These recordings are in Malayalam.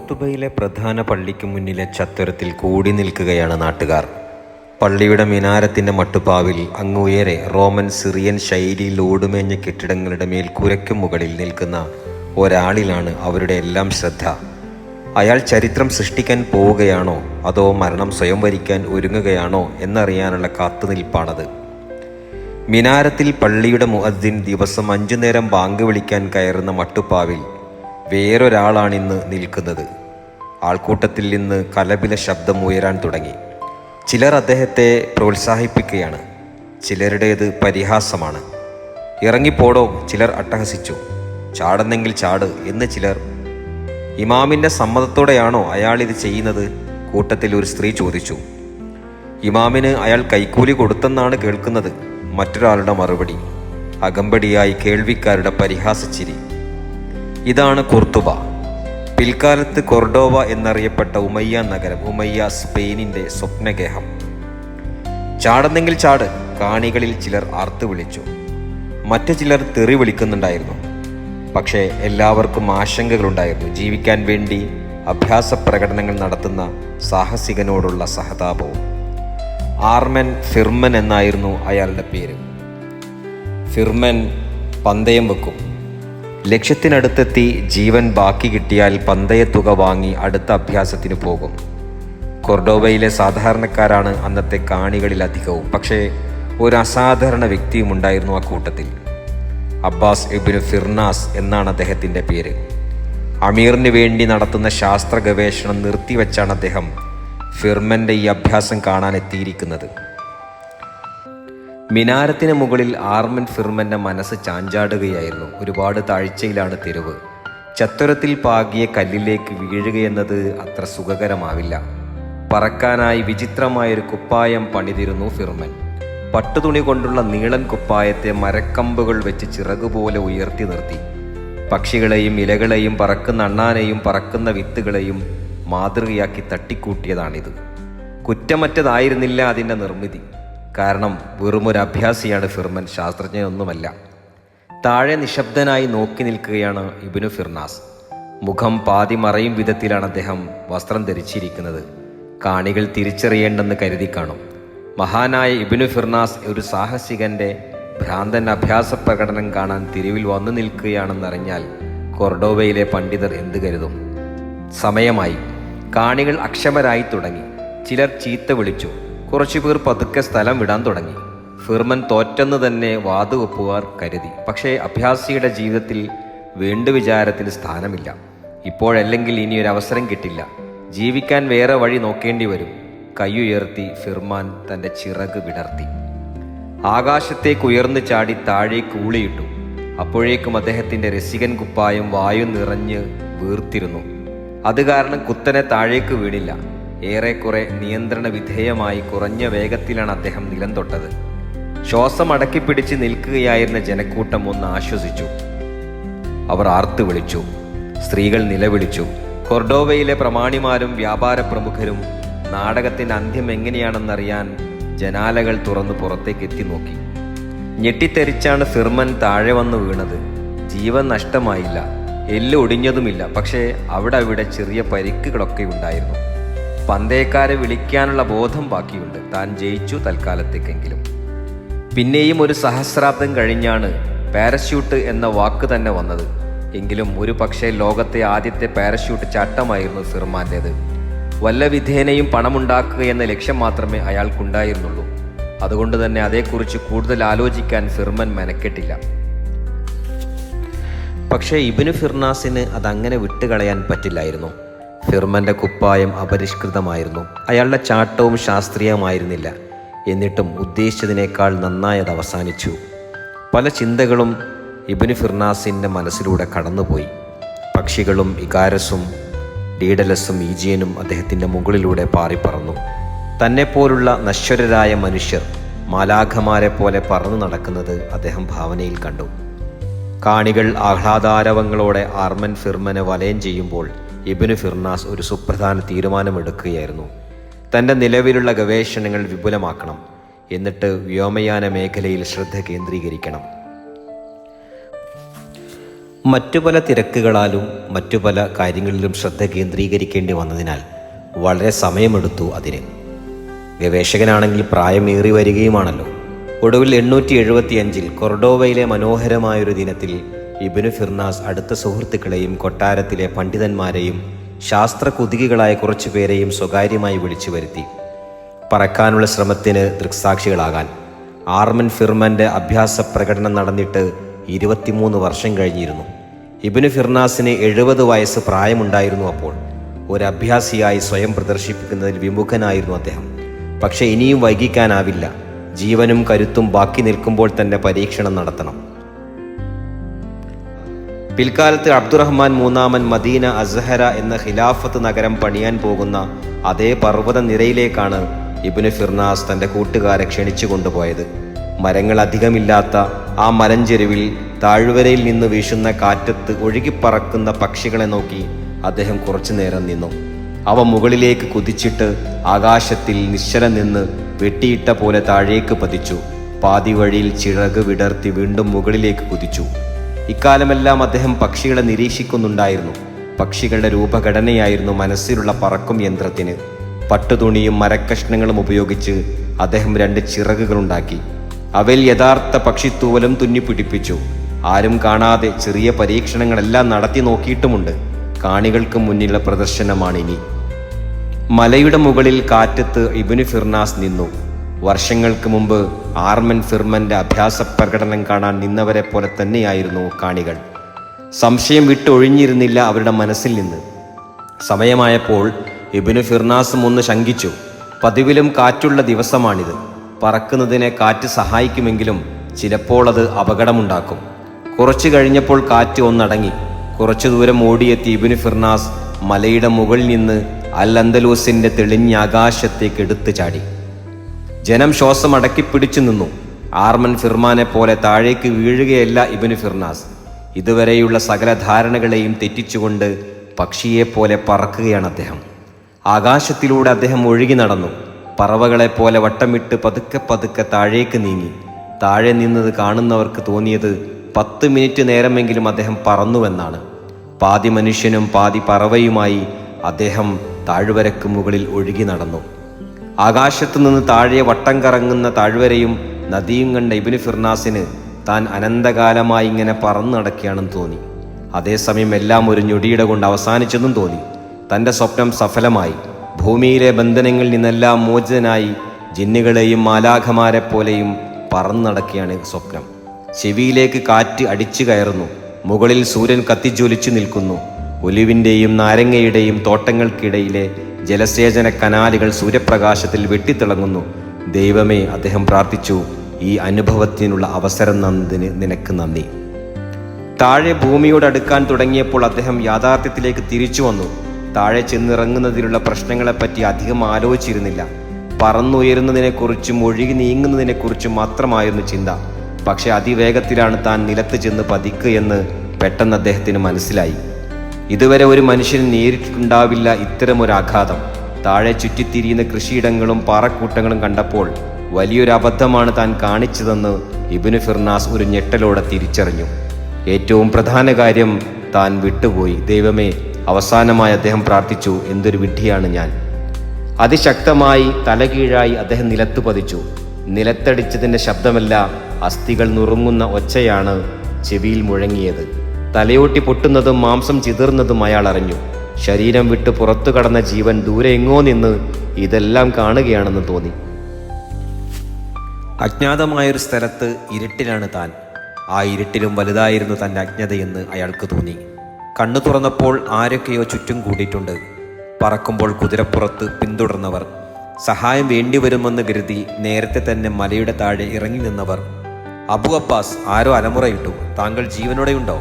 കൊർത്തുബയിലെ പ്രധാന പള്ളിക്ക് മുന്നിലെ ചത്വരത്തിൽ കൂടി നിൽക്കുകയാണ് നാട്ടുകാർ. പള്ളിയുടെ മിനാരത്തിൻ്റെ മട്ടുപ്പാവിൽ അങ്ങുയരെ റോമൻ സിറിയൻ ശൈലിയിൽ ഓടുമേഞ്ഞ കെട്ടിടങ്ങളുടെ മേൽക്കൂരയ്ക്കും മുകളിൽ നിൽക്കുന്ന ഒരാളിലാണ് അവരുടെ എല്ലാം ശ്രദ്ധ. അയാൾ ചരിത്രം സൃഷ്ടിക്കാൻ പോവുകയാണോ അതോ മരണം സ്വയം വരിക്കാൻ ഒരുങ്ങുകയാണോ എന്നറിയാനുള്ള കാത്തുനിൽപ്പാണത്. മിനാരത്തിൽ പള്ളിയുടെ മുഅദ്ദിൻ ദിവസം 5 നേരം ബാങ്ക് വിളിക്കാൻ കയറുന്ന മട്ടുപ്പാവിൽ വേറൊരാളാണിന്ന് നിൽക്കുന്നത്. ആൾക്കൂട്ടത്തിൽ നിന്ന് കലപില ശബ്ദം ഉയരാൻ തുടങ്ങി. ചിലർ അദ്ദേഹത്തെ പ്രോത്സാഹിപ്പിക്കുകയാണ്, ചിലരുടേത് പരിഹാസമാണ്. ഇറങ്ങിപ്പോടോ, ചിലർ അട്ടഹസിച്ചു. ചാടുന്നെങ്കിൽ ചാട് എന്ന് ചിലർ. ഇമാമിൻ്റെ സമ്മതത്തോടെയാണോ അയാളിത് ചെയ്യുന്നത്? കൂട്ടത്തിൽ ഒരു സ്ത്രീ ചോദിച്ചു. ഇമാമിന് അയാൾ കൈക്കൂലി കൊടുത്തെന്നാണ് കേൾക്കുന്നത്. മറ്റൊരാളുടെ മറുപടി. അകമ്പടിയായി കേൾവിക്കാരുടെ പരിഹാസച്ചിരി. ഇതാണ് കുർത്തുബ, പിൽക്കാലത്ത് കൊർഡോവ എന്നറിയപ്പെട്ട ഉമയ്യ നഗരം. ഉമയ്യ സ്പെയിനിൻ്റെ സ്വപ്നഗേഹം. ചാടുന്നെങ്കിൽ ചാട്, കാണികളിൽ ചിലർ ആർത്തു വിളിച്ചു. മറ്റു ചിലർ തെറി വിളിക്കുന്നുണ്ടായിരുന്നു. പക്ഷേ എല്ലാവർക്കും ആശങ്കകളുണ്ടായിരുന്നു. ജീവിക്കാൻ വേണ്ടി അഭ്യാസ പ്രകടനങ്ങൾ നടത്തുന്ന സാഹസികനോടുള്ള സഹതാപവും. ആർമൻ ഫിർമൻ എന്നായിരുന്നു അയാളുടെ പേര്. ഫിർമൻ പന്തയം വെക്കും. ലക്ഷ്യത്തിനടുത്തെത്തി ജീവൻ ബാക്കി കിട്ടിയാൽ പന്തയത്തുക വാങ്ങി അടുത്ത അഭ്യാസത്തിന് പോകും. കൊർഡോവയിലെ സാധാരണക്കാരാണ് അന്നത്തെ കാണികളിലധികവും. പക്ഷേ ഒരു അസാധാരണ വ്യക്തിയും ഉണ്ടായിരുന്നു ആ കൂട്ടത്തിൽ. അബ്ബാസ് ഇബ്നു ഫിർനാസ് എന്നാണ് അദ്ദേഹത്തിൻ്റെ പേര്. അമീറിന് വേണ്ടി നടത്തുന്ന ശാസ്ത്ര ഗവേഷണം നിർത്തിവെച്ചാണ് അദ്ദേഹം ഫിർമൻ്റെ ഈ അഭ്യാസം കാണാൻ എത്തിയിരിക്കുന്നത്. മിനാരത്തിന് മുകളിൽ ആർമൻ ഫിർമൻ്റെ മനസ്സ് ചാഞ്ചാടുകയായിരുന്നു. ഒരുപാട് താഴ്ചയിലാണ് തെരുവ്. ചത്വരത്തിൽ പാകിയ കല്ലിലേക്ക് വീഴുകയെന്നത് അത്ര സുഖകരമാവില്ല. പറക്കാനായി വിചിത്രമായൊരു കുപ്പായം പണിതിരുന്നു ഫിർമൻ. പട്ടുതുണി കൊണ്ടുള്ള നീളൻ കുപ്പായത്തെ മരക്കമ്പുകൾ വെച്ച് ചിറകുപോലെ ഉയർത്തി നിർത്തി. പക്ഷികളെയും ഇലകളെയും പറക്കുന്ന അണ്ണാനെയും പറക്കുന്ന വിത്തുകളെയും മാതൃകയാക്കി തട്ടിക്കൂട്ടിയതാണിത്. കുറ്റമറ്റതായിരുന്നില്ല അതിൻ്റെ നിർമ്മിതി. കാരണം വെറുമൊരു അഭ്യാസിയാണ് ഫിർമൻ, ശാസ്ത്രജ്ഞനൊന്നുമല്ല. താഴെ നിശബ്ദനായി നോക്കി നിൽക്കുകയാണ് ഇബ്നു ഫിർനാസ്. മുഖം പാതി മറയും വിധത്തിലാണ് അദ്ദേഹം വസ്ത്രം ധരിച്ചിരിക്കുന്നത്. കാണികൾ തിരിച്ചറിയേണ്ടെന്ന് കരുതി കാണും. മഹാനായ ഇബ്നു ഫിർനാസ് ഒരു സാഹസികന്റെ ഭ്രാന്തൻ അഭ്യാസ പ്രകടനം കാണാൻ തെരുവിൽ വന്നു നിൽക്കുകയാണെന്നറിഞ്ഞാൽ കൊർഡോവയിലെ പണ്ഡിതർ എന്ത് കരുതും? സമയമായി. കാണികൾ അക്ഷമരായി തുടങ്ങി. ചിലർ ചീത്ത വിളിച്ചു. കുറച്ചുപേർ പതുക്കെ സ്ഥലം വിടാൻ തുടങ്ങി. ഫിർമൻ തോറ്റെന്ന് തന്നെ വാതുവെപ്പുകാർ കരുതി. പക്ഷേ അഭ്യാസിയുടെ ജീവിതത്തിൽ വേണ്ടുവിചാരത്തിന് സ്ഥാനമില്ല. ഇപ്പോഴല്ലെങ്കിൽ ഇനിയൊരു അവസരം കിട്ടില്ല. ജീവിക്കാൻ വേറെ വഴി നോക്കേണ്ടി വരും. കൈയുയർത്തി ഫിർമാൻ തൻ്റെ ചിറക് വിടർത്തി. ആകാശത്തേക്ക് ഉയർന്നു ചാടി താഴേക്ക് ഊളിയിട്ടു. അപ്പോഴേക്കും അദ്ദേഹത്തിൻ്റെ രസികൻ കുപ്പായം വായു നിറഞ്ഞ് വീർത്തിരുന്നു. അത് കാരണം കുത്തനെ താഴേക്ക് വീണില്ല. ഏറെക്കുറെ നിയന്ത്രണ വിധേയമായി കുറഞ്ഞ വേഗത്തിലാണ് അദ്ദേഹം നിലം തൊട്ടത്. ശ്വാസം അടക്കിപ്പിടിച്ച് നിൽക്കുകയായിരുന്ന ജനക്കൂട്ടം ഒന്ന് ആശ്വസിച്ചു. അവർ ആർത്തു വിളിച്ചു. സ്ത്രീകൾ നിലവിളിച്ചു. കൊർഡോവയിലെ പ്രമാണിമാരും വ്യാപാര പ്രമുഖരും നാടകത്തിൻ്റെ അന്ത്യം എങ്ങനെയാണെന്നറിയാൻ ജനാലകൾ തുറന്ന് പുറത്തേക്ക് എത്തി നോക്കി. ഞെട്ടിത്തെറിച്ചാണ് ഫിർമൻ താഴെ വന്ന് വീണത്. ജീവൻ നഷ്ടമായില്ല, എല്ല് ഒടിഞ്ഞതുമില്ല. പക്ഷേ അവിടെ ചെറിയ പരിക്കുകളൊക്കെ ഉണ്ടായിരുന്നു. പന്തയക്കാരെ വിളിക്കാനുള്ള ബോധം ബാക്കിയുണ്ട്. താൻ ജയിച്ചു തൽക്കാലത്തേക്കെങ്കിലും. പിന്നെയും ഒരു സഹസ്രാബ്ദം കഴിഞ്ഞാണ് പാരച്യൂട്ട് എന്ന വാക്ക് തന്നെ വന്നത്. എങ്കിലും ഒരു പക്ഷേ ലോകത്തെ ആദ്യത്തെ പാരച്യൂട്ട് ചാട്ടമായിരുന്നു ഫിർമാൻ്റേത്. വല്ല വിധേനയും പണമുണ്ടാക്കുക എന്ന ലക്ഷ്യം മാത്രമേ അയാൾക്കുണ്ടായിരുന്നുള്ളൂ. അതുകൊണ്ട് തന്നെ അതേക്കുറിച്ച് കൂടുതൽ ആലോചിക്കാൻ ഫിർമൻ മെനക്കെട്ടില്ല. പക്ഷേ ഇബ്നു ഫിർനാസിന് അതങ്ങനെ വിട്ടുകളയാൻ പറ്റില്ലായിരുന്നു. ഫിർമൻ്റെ കുപ്പായം അപരിഷ്കൃതമായിരുന്നു. അയാളുടെ ചാട്ടവും ശാസ്ത്രീയമായിരുന്നില്ല. എന്നിട്ടും ഉദ്ദേശിച്ചതിനേക്കാൾ നന്നായി അത് അവസാനിച്ചു. പല ചിന്തകളും ഇബ്നു ഫിർനാസിൻ്റെ മനസ്സിലൂടെ കടന്നുപോയി. പക്ഷികളും ഇകാരസും ഡീഡലസും ഈജിയനും അദ്ദേഹത്തിൻ്റെ മുകളിലൂടെ പാറിപ്പറന്നു. തന്നെപ്പോലുള്ള നശ്വരരായ മനുഷ്യർ മാലാഖമാരെ പോലെ പറന്നു നടക്കുന്നത് അദ്ദേഹം ഭാവനയിൽ കണ്ടു. കാണികൾ ആഹ്ലാദാരവങ്ങളോടെ ആർമൻ ഫിർമനെ വലയം ചെയ്യുമ്പോൾ ഇബ്നു ഫിർനാസ് ഒരു സുപ്രധാന തീരുമാനമെടുക്കുകയായിരുന്നു. തൻ്റെ നിലവിലുള്ള ഗവേഷണങ്ങൾ വിപുലമാക്കണം. എന്നിട്ട് വ്യോമയാന മേഖലയിൽ ശ്രദ്ധ കേന്ദ്രീകരിക്കണം. മറ്റു പല തിരക്കുകളാലും മറ്റു പല കാര്യങ്ങളിലും ശ്രദ്ധ കേന്ദ്രീകരിക്കേണ്ടി വന്നതിനാൽ വളരെ സമയമെടുത്തു അതിന്. ഗവേഷകനാണെങ്കിൽ പ്രായമേറി വരികയുമാണല്ലോ. ഒടുവിൽ 875 കൊർഡോവയിലെ മനോഹരമായൊരു ദിനത്തിൽ ഇബ്നു ഫിർനാസ് അടുത്ത സുഹൃത്തുക്കളെയും കൊട്ടാരത്തിലെ പണ്ഡിതന്മാരെയും ശാസ്ത്രകുതുകികളായ കുറച്ചു പേരെയും സ്വകാര്യമായി വിളിച്ചു വരുത്തി. പറക്കാനുള്ള ശ്രമത്തിന് ദൃക്സാക്ഷികളാകാൻ. ആർമൻ ഫിർമൻ്റെ അഭ്യാസ പ്രകടനം നടന്നിട്ട് 23 വർഷം കഴിഞ്ഞിരുന്നു. ഇബ്നു ഫിർനാസിന് 70 വയസ്സ് പ്രായമുണ്ടായിരുന്നു. അപ്പോൾ ഒരു അഭ്യാസിയായി സ്വയം പ്രദർശിപ്പിക്കുന്നതിൽ വിമുഖനായിരുന്നു അദ്ദേഹം. പക്ഷെ ഇനിയും വൈകിക്കാനാവില്ല. ജീവനും കരുത്തും ബാക്കി നിൽക്കുമ്പോൾ തന്നെ പരീക്ഷണം നടത്തണം. പിൽക്കാലത്ത് അബ്ദുറഹ്മാൻ മൂന്നാമൻ മദീന അസ്ഹര എന്ന ഖിലാഫത്ത് നഗരം പണിയാൻ പോകുന്ന അതേ പർവ്വത നിരയിലേക്കാണ് ഇബ്നു ഫിർനാസ് തൻ്റെ കൂട്ടുകാരെ ക്ഷണിച്ചു കൊണ്ടുപോയത്. മരങ്ങൾ അധികമില്ലാത്ത ആ മലഞ്ചെരുവിൽ താഴ്വരയിൽ നിന്ന് വീശുന്ന കാറ്റത്ത് ഒഴുകിപ്പറക്കുന്ന പക്ഷികളെ നോക്കി അദ്ദേഹം കുറച്ചു നേരം നിന്നു. അവ മുകളിലേക്ക് കുതിച്ചിട്ട് ആകാശത്തിൽ നിശ്ചലം നിന്ന് വെട്ടിയിട്ട പോലെ താഴേക്ക് പതിച്ചു. പാതി വഴിയിൽ ചിറക് വിടർത്തി വീണ്ടും മുകളിലേക്ക് കുതിച്ചു. ഇക്കാലമെല്ലാം അദ്ദേഹം പക്ഷികളെ നിരീക്ഷിക്കുന്നുണ്ടായിരുന്നു. പക്ഷികളുടെ രൂപഘടനയായിരുന്നു മനസ്സിലുള്ള പറക്കും യന്ത്രത്തിന്. പട്ടുതുണിയും മരക്കഷ്ണങ്ങളും ഉപയോഗിച്ച് അദ്ദേഹം 2 ചിറകുകളുണ്ടാക്കി. അവയിൽ യഥാർത്ഥ പക്ഷിത്തൂവലും തുന്നിപ്പിടിപ്പിച്ചു. ആരും കാണാതെ ചെറിയ പരീക്ഷണങ്ങളെല്ലാം നടത്തി നോക്കിയിട്ടുമുണ്ട്. കാണികൾക്ക് മുന്നിലുള്ള പ്രദർശനമാണിനി. മലയുടെ മുകളിൽ കാറ്റത്ത് ഇബ്നു ഫിർനാസ് നിന്നു. വർഷങ്ങൾക്ക് മുമ്പ് ആർമൻ ഫിർമൻ്റെ അഭ്യാസ പ്രകടനം കാണാൻ നിന്നവരെ പോലെ തന്നെയായിരുന്നു കാണികൾ. സംശയം വിട്ടൊഴിഞ്ഞിരുന്നില്ല അവരുടെ മനസ്സിൽ നിന്ന്. സമയമായപ്പോൾ ഇബ്നു ഫിർനാസും ഒന്ന് ശങ്കിച്ചു. പതിവിലും കാറ്റുള്ള ദിവസമാണിത്. പറക്കുന്നതിനെ കാറ്റ് സഹായിക്കുമെങ്കിലും ചിലപ്പോൾ അത് അപകടമുണ്ടാക്കും. കുറച്ചു കഴിഞ്ഞപ്പോൾ കാറ്റ് ഒന്നടങ്ങി. കുറച്ചു ദൂരം ഓടിയെത്തി ഇബ്നു ഫിർനാസ് മലയുടെ മുകളിൽ നിന്ന് അൽ അന്തലൂസിന്റെ തെളിഞ്ഞ ആകാശത്തേക്ക് എടുത്തു ചാടി. ജനം ശ്വാസം അടക്കിപ്പിടിച്ചു നിന്നു. ആർമൻ ഫിർമാനെ പോലെ താഴേക്ക് വീഴുകയല്ല ഇബ്നു ഫിർനാസ്. ഇതുവരെയുള്ള സകല ധാരണകളെയും തെറ്റിച്ചുകൊണ്ട് പക്ഷിയെപ്പോലെ പറക്കുകയാണ് അദ്ദേഹം. ആകാശത്തിലൂടെ അദ്ദേഹം ഒഴുകി നടന്നു. പറവകളെപ്പോലെ വട്ടമിട്ട് പതുക്കെ പതുക്കെ താഴേക്ക് നീങ്ങി. താഴെ നിന്നത് കാണുന്നവർക്ക് തോന്നിയത് 10 മിനിറ്റ് നേരമെങ്കിലും അദ്ദേഹം പറന്നുവെന്നാണ്. പാതി മനുഷ്യനും പാതി പറവയുമായി അദ്ദേഹം താഴ്വരക്ക് മുകളിൽ ഒഴുകി നടന്നു. ആകാശത്തു നിന്ന് താഴെ വട്ടം കറങ്ങുന്ന താഴ്വരയും നദിയും കണ്ട ഇബ്നു ഫിർനാസിന് താൻ അനന്തകാലമായി ഇങ്ങനെ പറന്നു നടക്കുകയാണെന്ന് തോന്നി. അതേസമയം എല്ലാം ഒരു ഞൊടിയിട കൊണ്ട് അവസാനിച്ചെന്നും തോന്നി. തൻ്റെ സ്വപ്നം സഫലമായി. ഭൂമിയിലെ ബന്ധനങ്ങളിൽ നിന്നെല്ലാം മോചിതനായി ജിന്നുകളെയും മാലാഖമാരെ പോലെയും പറന്നു നടക്കുകയാണ് സ്വപ്നം. ചെവിയിലേക്ക് കാറ്റ് അടിച്ചു കയറുന്നു. മുകളിൽ സൂര്യൻ കത്തിജ്വലിച്ചു നിൽക്കുന്നു. ഒലിവിൻ്റെയും നാരങ്ങയുടെയും തോട്ടങ്ങൾക്കിടയിലെ ജലസേചന കനാലുകൾ സൂര്യപ്രകാശത്തിൽ വെട്ടിത്തിളങ്ങുന്നു. ദൈവമേ, അദ്ദേഹം പ്രാർത്ഥിച്ചു, ഈ അനുഭവത്തിനുള്ള അവസരം നിനക്ക് നന്ദി. താഴെ ഭൂമിയോട് അടുക്കാൻ തുടങ്ങിയപ്പോൾ അദ്ദേഹം യാഥാർത്ഥ്യത്തിലേക്ക് തിരിച്ചു വന്നു. താഴെ ചെന്നിറങ്ങുന്നതിലുള്ള പ്രശ്നങ്ങളെപ്പറ്റി അധികം ആലോചിച്ചിരുന്നില്ല. പറന്നുയരുന്നതിനെക്കുറിച്ചും ഒഴുകി നീങ്ങുന്നതിനെക്കുറിച്ചും മാത്രമായിരുന്നു ചിന്ത. പക്ഷെ അതിവേഗത്തിലാണ് താൻ നിലത്ത് ചെന്ന് പതിക്കുകയെന്ന് പെട്ടെന്ന് അദ്ദേഹത്തിന് മനസ്സിലായി. ഇതുവരെ ഒരു മനുഷ്യന് നേരിട്ടുണ്ടാവില്ല ഇത്തരമൊരാഘാതം. താഴെ ചുറ്റിത്തിരിയുന്ന കൃഷിയിടങ്ങളും പാറക്കൂട്ടങ്ങളും കണ്ടപ്പോൾ വലിയൊരു അബദ്ധമാണ് താൻ കാണിച്ചതെന്ന് ഇബ്നു ഫിർനാസ് ഒരു ഞെട്ടലോടെ തിരിച്ചറിഞ്ഞു. ഏറ്റവും പ്രധാന കാര്യം താൻ വിട്ടുപോയി. ദൈവമേ, അവസാനമായി അദ്ദേഹം പ്രാർത്ഥിച്ചു, എന്തൊരു വിഡ്ഢിയാണ് ഞാൻ. അതിശക്തമായി തലകീഴായി അദ്ദേഹം നിലത്തു പതിച്ചു. നിലത്തടിച്ചതിൻ്റെ ശബ്ദമല്ല, അസ്ഥികൾ നുറുങ്ങുന്ന ഒച്ചയാണ് ചെവിയിൽ മുഴങ്ങിയത്. തലയോട്ടി പൊട്ടുന്നതും മാംസം ചിതറുന്നതും അയാൾ അറിഞ്ഞു. ശരീരം വിട്ട് പുറത്തു കടന്ന ജീവൻ ദൂരെ എങ്ങോ നിന്ന് ഇതെല്ലാം കാണുകയാണെന്ന് തോന്നി. അജ്ഞാതമായൊരു സ്ഥലത്ത് ഇരുട്ടിലാണ് താൻ. ആ ഇരുട്ടിലും വലുതായിരുന്നു തൻ്റെ അജ്ഞതയെന്ന് അയാൾക്ക് തോന്നി. കണ്ണു തുറന്നപ്പോൾ ആരൊക്കെയോ ചുറ്റും കൂടിയിട്ടുണ്ട്. പറക്കുമ്പോൾ കുതിരപ്പുറത്ത് പിന്തുടർന്നവർ, സഹായം വേണ്ടിവരുമെന്ന് കരുതി നേരത്തെ തന്നെ മലയുടെ താഴെ ഇറങ്ങി നിന്നവർ. അബു അബ്ബാസ്, ആരോ അലമുറയിട്ടു, താങ്കൾ ജീവനോടെയുണ്ടോ?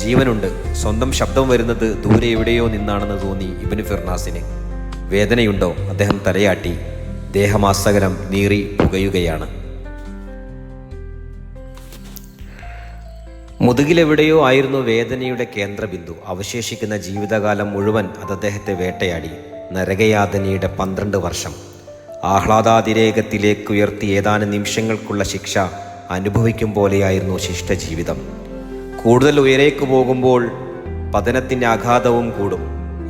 ജീവനുണ്ട്. സ്വന്തം ശബ്ദം വരുന്നത് ദൂരെ എവിടെയോ നിന്നാണെന്ന് തോന്നി ഇബ്നു ഫിർനാസിന്. വേദനയുണ്ടോ? അദ്ദേഹം തലയാട്ടി. ദേഹമാസകലം നീറി പുകയുകയാണ്. മുതുകിലെവിടെയോ ആയിരുന്നു വേദനയുടെ കേന്ദ്രബിന്ദു. അവശേഷിക്കുന്ന ജീവിതകാലം മുഴുവൻ അത് അദ്ദേഹത്തെ വേട്ടയാടി. നരകയാതനയുടെ 12 വർഷം. ആഹ്ലാദാതിരേകത്തിലേക്ക് ഉയർത്തി ഏതാനും നിമിഷങ്ങൾക്കുള്ള ശിക്ഷ അനുഭവിക്കും പോലെയായിരുന്നു ശിഷ്ടജീവിതം. കൂടുതൽ ഉയരേക്ക് പോകുമ്പോൾ പതനത്തിൻ്റെ ആഘാതവും കൂടും.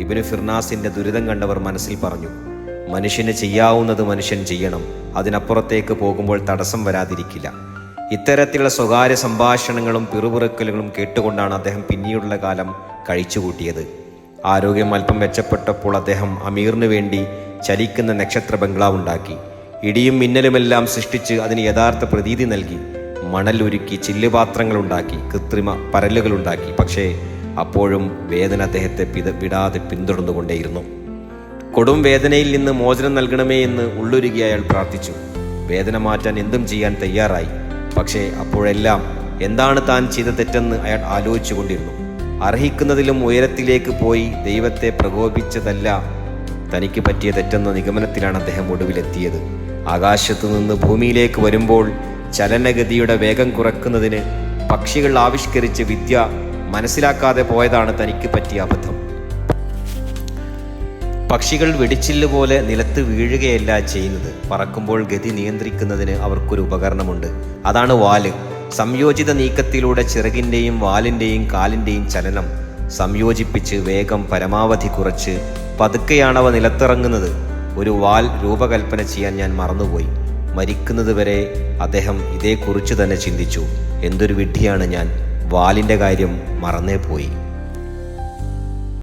ഇബ്നു ഫിർനാസിൻ്റെ ദുരിതം കണ്ടവർ മനസ്സിൽ പറഞ്ഞു, മനുഷ്യന് ചെയ്യാവുന്നത് മനുഷ്യൻ ചെയ്യണം, അതിനപ്പുറത്തേക്ക് പോകുമ്പോൾ തടസ്സം വരാതിരിക്കില്ല. ഇത്തരത്തിലുള്ള സ്വകാര്യ സംഭാഷണങ്ങളും പിറുപിറുക്കലുകളും കേട്ടുകൊണ്ടാണ് അദ്ദേഹം പിന്നീടുള്ള കാലം കഴിച്ചുകൂട്ടിയത്. ആരോഗ്യം അല്പം മെച്ചപ്പെട്ടപ്പോൾ അദ്ദേഹം അമീറിന് വേണ്ടി ചലിക്കുന്ന നക്ഷത്ര ബംഗ്ലാവ് ഉണ്ടാക്കി. ഇടിയും മിന്നലുമെല്ലാം സൃഷ്ടിച്ച് അതിന് യഥാർത്ഥ പ്രതീതി നൽകി. മണലൊരുക്കി ചില്ലുപാത്രങ്ങളുണ്ടാക്കി, കൃത്രിമ പരലുകളുണ്ടാക്കി. പക്ഷേ അപ്പോഴും വേദന അദ്ദേഹത്തെ വിടാതെ പിന്തുടർന്നുകൊണ്ടേയിരുന്നു. കൊടും വേദനയിൽ നിന്ന് മോചനം നൽകണമേ എന്ന് ഉള്ളൊരുകി അയാൾ പ്രാർത്ഥിച്ചു. വേദന മാറ്റാൻ എന്തും ചെയ്യാൻ തയ്യാറായി. പക്ഷേ അപ്പോഴെല്ലാം എന്താണ് താൻ ചെയ്ത തെറ്റെന്ന് അയാൾ ആലോചിച്ചു കൊണ്ടിരുന്നു. അർഹിക്കുന്നതിലും ഉയരത്തിലേക്ക് പോയി ദൈവത്തെ പ്രകോപിച്ചതല്ല തനിക്ക് പറ്റിയ തെറ്റെന്ന നിഗമനത്തിലാണ് അദ്ദേഹം ഒടുവിലെത്തിയത്. ആകാശത്തു നിന്ന് ഭൂമിയിലേക്ക് വരുമ്പോൾ ചലനഗതിയുടെ വേഗം കുറയ്ക്കുന്നതിന് പക്ഷികൾ ആവിഷ്കരിച്ച വിദ്യ മനസ്സിലാക്കാതെ പോയതാണ് തനിക്ക് പറ്റിയ അബദ്ധം. പക്ഷികൾ വെടിച്ചില്ല് പോലെ നിലത്ത് വീഴുകയല്ല ചെയ്യുന്നത്. പറക്കുമ്പോൾ ഗതി നിയന്ത്രിക്കുന്നതിന് അവർക്കൊരു ഉപകരണമുണ്ട്. അതാണ് വാല്. സംയോജിത നീക്കത്തിലൂടെ ചിറകിൻ്റെയും വാലിൻ്റെയും കാലിൻ്റെയും ചലനം സംയോജിപ്പിച്ച് വേഗം പരമാവധി കുറച്ച് പതുക്കെയാണവ നിലത്തിറങ്ങുന്നത്. ഒരു വാൽ രൂപകൽപ്പന ചെയ്യാൻ ഞാൻ മറന്നുപോയി. മരിക്കുന്നത് വരെ അദ്ദേഹം ഇതേക്കുറിച്ച് തന്നെ ചിന്തിച്ചു. എന്തൊരു വിഡ്ഢിയാണ് ഞാൻ, വാലിൻ്റെ കാര്യം മറന്നേ പോയി.